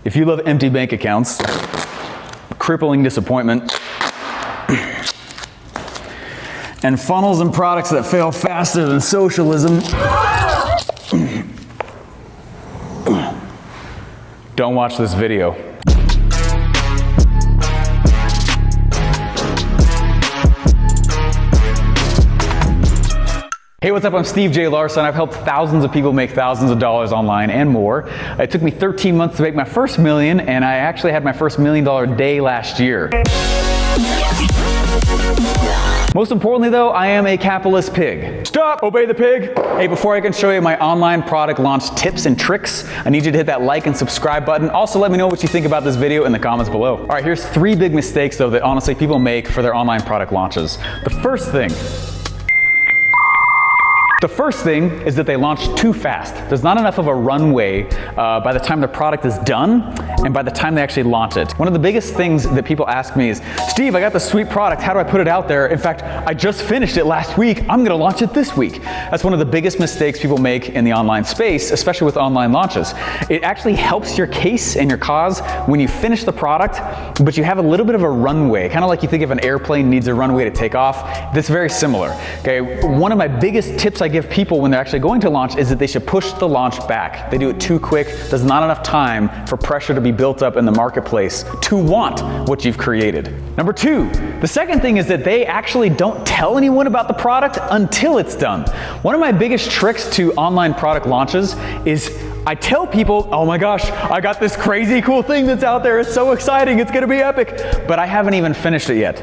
If you love empty bank accounts, crippling disappointment, and funnels and products that fail faster than socialism, don't watch this video. Hey, what's up? I'm Steve J. Larsen. I've helped thousands of people make thousands of dollars online and more. It took me 13 months to make my first million, and I actually had my first $1 million day last year. Most importantly though, I am a capitalist pig. Stop! Obey the pig! Hey, before I can show you my online product launch tips and tricks, I need you to hit that like and subscribe button. Also, let me know what you think about this video in the comments below. All right, here's 3 big mistakes though that honestly people make for their online product launches. The first thing is that they launch too fast. There's not enough of a runway by the time the product is done and by the time they actually launch it. One of the biggest things that people ask me is, Steve, I got this sweet product, how do I put it out there? In fact, I just finished it last week, I'm gonna launch it this week. That's one of the biggest mistakes people make in the online space, especially with online launches. It actually helps your case and your cause when you finish the product, but you have a little bit of a runway, kind of like you think if an airplane needs a runway to take off. That's very similar. Okay, one of my biggest tips I give people when they're actually going to launch is that they should push the launch back. They do it too quick. There's not enough time for pressure to be built up in the marketplace to want what you've created. Number 2, the second thing is that they actually don't tell anyone about the product until it's done. One of my biggest tricks to online product launches is I tell people, oh my gosh, I got this crazy cool thing that's out there. It's so exciting. It's gonna be epic. But I haven't even finished it yet.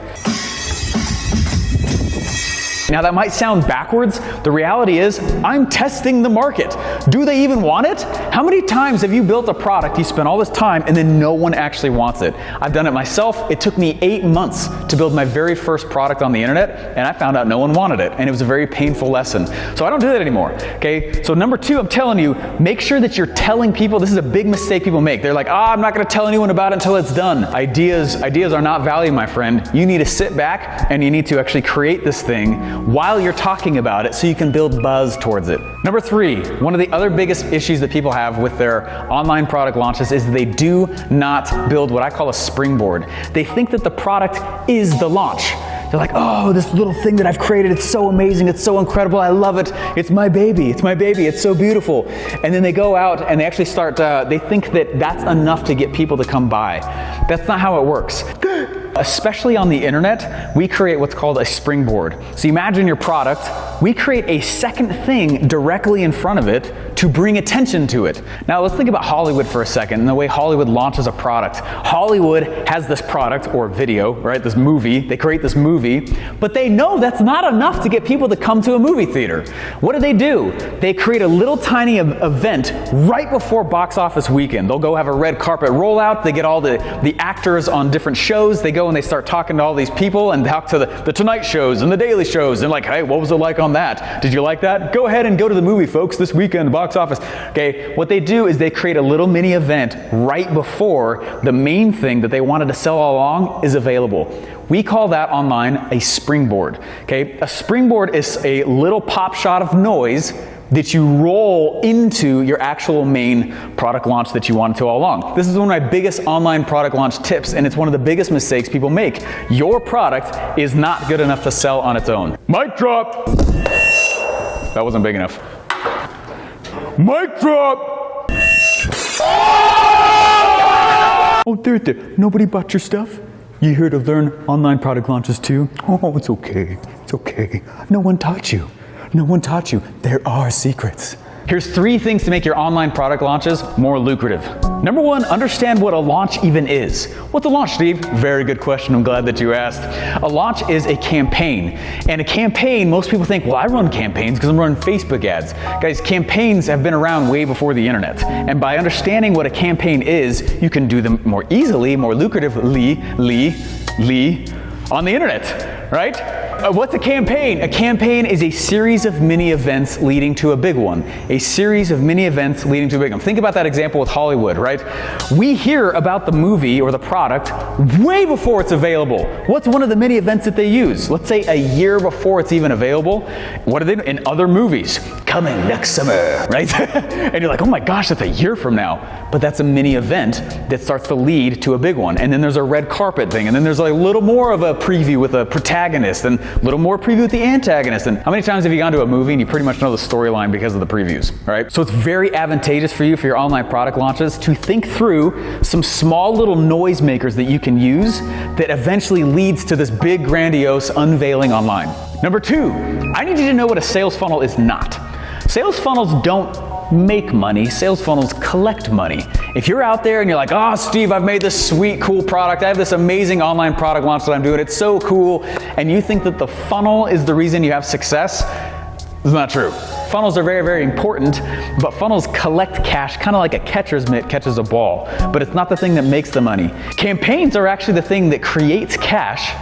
Now that might sound backwards. The reality is I'm testing the market. Do they even want it? How many times have you built a product, you spent all this time, and then no one actually wants it? I've done it myself. It took me 8 months to build my very first product on the internet, and I found out no one wanted it, and it was a very painful lesson. So I don't do that anymore, okay? So number 2, I'm telling you, make sure that you're telling people. This is a big mistake people make. They're like, I'm not gonna tell anyone about it until it's done. Ideas are not value, my friend. You need to sit back and you need to actually create this thing while you're talking about it so you can build buzz towards it. Number 3, one of the other biggest issues that people have with their online product launches is they do not build what I call a springboard. They think that the product is the launch. They're like, oh, this little thing that I've created, it's so amazing, it's so incredible, I love it, it's my baby, it's so beautiful. And then they go out and they actually start, they think that that's enough to get people to come by. That's not how it works. Especially on the internet, we create what's called a springboard. So imagine your product, we create a second thing directly in front of it to bring attention to it. Now let's think about Hollywood for a second and the way Hollywood launches a product. Hollywood has this product or video, right? This movie, they create this movie, but they know that's not enough to get people to come to a movie theater. What do? They create a little tiny event right before box office weekend. They'll go have a red carpet rollout, they get all the actors on different shows, they go and they start talking to all these people and talk to the Tonight shows and the Daily shows and like, hey, what was it like on that? Did you like that? Go ahead and go to the movie, folks, this weekend, box office. Okay, what they do is they create a little mini event right before the main thing that they wanted to sell all along is available. We call that online a springboard. Okay, a springboard is a little pop shot of noise that you roll into your actual main product launch that you wanted to all along. This is one of my biggest online product launch tips, and it's one of the biggest mistakes people make. Your product is not good enough to sell on its own. Mic drop! That wasn't big enough. Mic drop! Oh, there. Nobody bought your stuff? You here to learn online product launches too? Oh, it's okay. It's okay. No one taught you. No one taught you. There are secrets. Here's 3 things to make your online product launches more lucrative. Number 1, understand what a launch even is. What's a launch, Steve? Very good question. I'm glad that you asked. A launch is a campaign. And a campaign, most people think, well, I run campaigns because I'm running Facebook ads. Guys, campaigns have been around way before the internet. And by understanding what a campaign is, you can do them more easily, more lucratively on the internet, right? what's a campaign? A campaign is a series of mini events leading to a big one. A series of mini events leading to a big one. Think about that example with Hollywood, right? We hear about the movie or the product way before it's available. What's one of the mini events that they use? Let's say a year before it's even available. What do they do in other movies? Coming next summer, right? And you're like, oh my gosh, that's a year from now. But that's a mini event that starts to lead to a big one. And then there's a red carpet thing. And then there's like a little more of a preview with a protagonist and a little more preview with the antagonist. And how many times have you gone to a movie and you pretty much know the storyline because of the previews, right? So it's very advantageous for you for your online product launches to think through some small little noisemakers that you can use that eventually leads to this big grandiose unveiling online. Number 2, I need you to know what a sales funnel is not. Sales funnels don't make money, sales funnels collect money. If you're out there and you're like, oh, Steve, I've made this sweet, cool product. I have this amazing online product launch that I'm doing. It's so cool. And you think that the funnel is the reason you have success, it's not true. Funnels are very, very important, but funnels collect cash, kind of like a catcher's mitt catches a ball, but it's not the thing that makes the money. Campaigns are actually the thing that creates cash.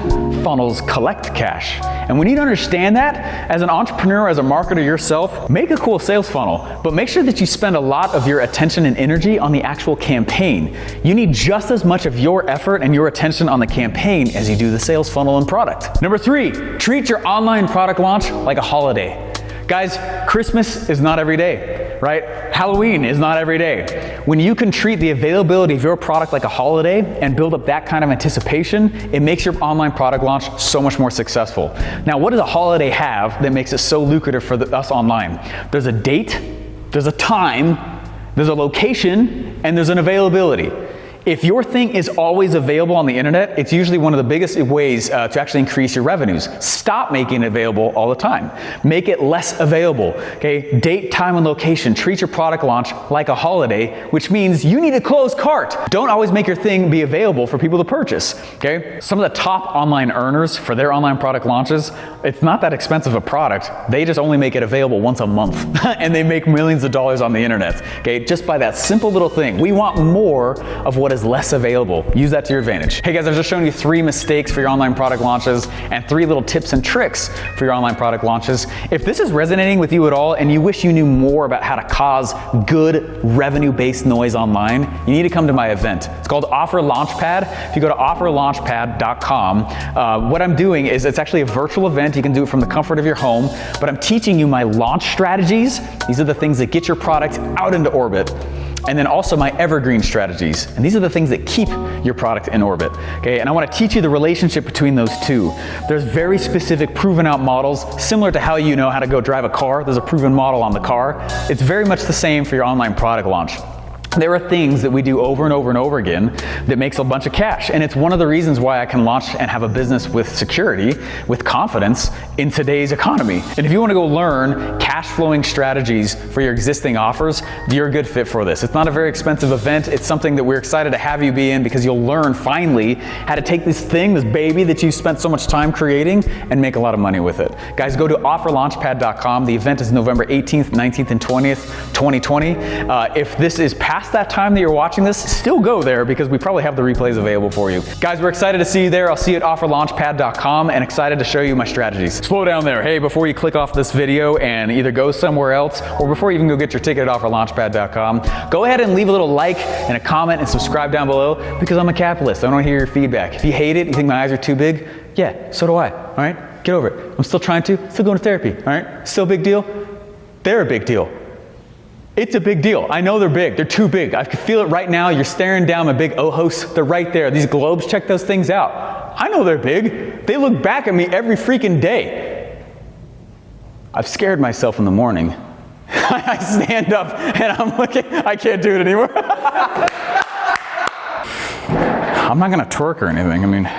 Funnels collect cash. And we need to understand that as an entrepreneur, as a marketer yourself, make a cool sales funnel, but make sure that you spend a lot of your attention and energy on the actual campaign. You need just as much of your effort and your attention on the campaign as you do the sales funnel and product. Number 3, treat your online product launch like a holiday. Guys, Christmas is not every day, right? Halloween is not every day. When you can treat the availability of your product like a holiday and build up that kind of anticipation, it makes your online product launch so much more successful. Now, what does a holiday have that makes it so lucrative for us online? There's a date, there's a time, there's a location, and there's an availability. If your thing is always available on the internet, it's usually one of the biggest ways to actually increase your revenues. Stop making it available all the time. Make it less available, okay? Date, time, and location. Treat your product launch like a holiday, which means you need a closed cart. Don't always make your thing be available for people to purchase, okay? Some of the top online earners for their online product launches, it's not that expensive a product. They just only make it available once a month, and they make millions of dollars on the internet, okay? Just by that simple little thing. We want more of what is less available. Use that to your advantage. Hey guys, I've just shown you 3 mistakes for your online product launches and 3 little tips and tricks for your online product launches. If this is resonating with you at all and you wish you knew more about how to cause good revenue-based noise online, you need to come to my event. It's called Offer Launchpad. If you go to offerlaunchpad.com, what I'm doing is it's actually a virtual event. You can do it from the comfort of your home, but I'm teaching you my launch strategies. These are the things that get your product out into orbit. And then also my evergreen strategies. And these are the things that keep your product in orbit. Okay, and I want to teach you the relationship between those two. There's very specific proven out models, similar to how you know how to go drive a car. There's a proven model on the car. It's very much the same for your online product launch. There are things that we do over and over and over again that makes a bunch of cash. And it's one of the reasons why I can launch and have a business with security, with confidence in today's economy. And if you want to go learn cash flowing strategies for your existing offers, you're a good fit for this. It's not a very expensive event. It's something that we're excited to have you be in because you'll learn finally how to take this thing, this baby that you spent so much time creating and make a lot of money with it. Guys, go to offerlaunchpad.com. The event is November 18th, 19th, and 20th, 2020. If this is past that time that you're watching this, still go there because we probably have the replays available for you. Guys, we're excited to see you there. I'll see you at offerlaunchpad.com and excited to show you my strategies. Slow down there. Hey, before you click off this video and either go somewhere else or before you even go get your ticket at offerlaunchpad.com, go ahead and leave a little like and a comment and subscribe down below because I'm a capitalist. I want to hear your feedback. If you hate it, you think my eyes are too big, yeah, so do I, all right? Get over it. I'm still trying to, still going to therapy, all right? Still a big deal? They're a big deal. It's a big deal. I know they're big. They're too big. I can feel it right now. You're staring down my big Ojos. They're right there. These globes, check those things out. I know they're big. They look back at me every freaking day. I've scared myself in the morning. I stand up and I'm looking. I can't do it anymore. I'm not going to twerk or anything. I mean...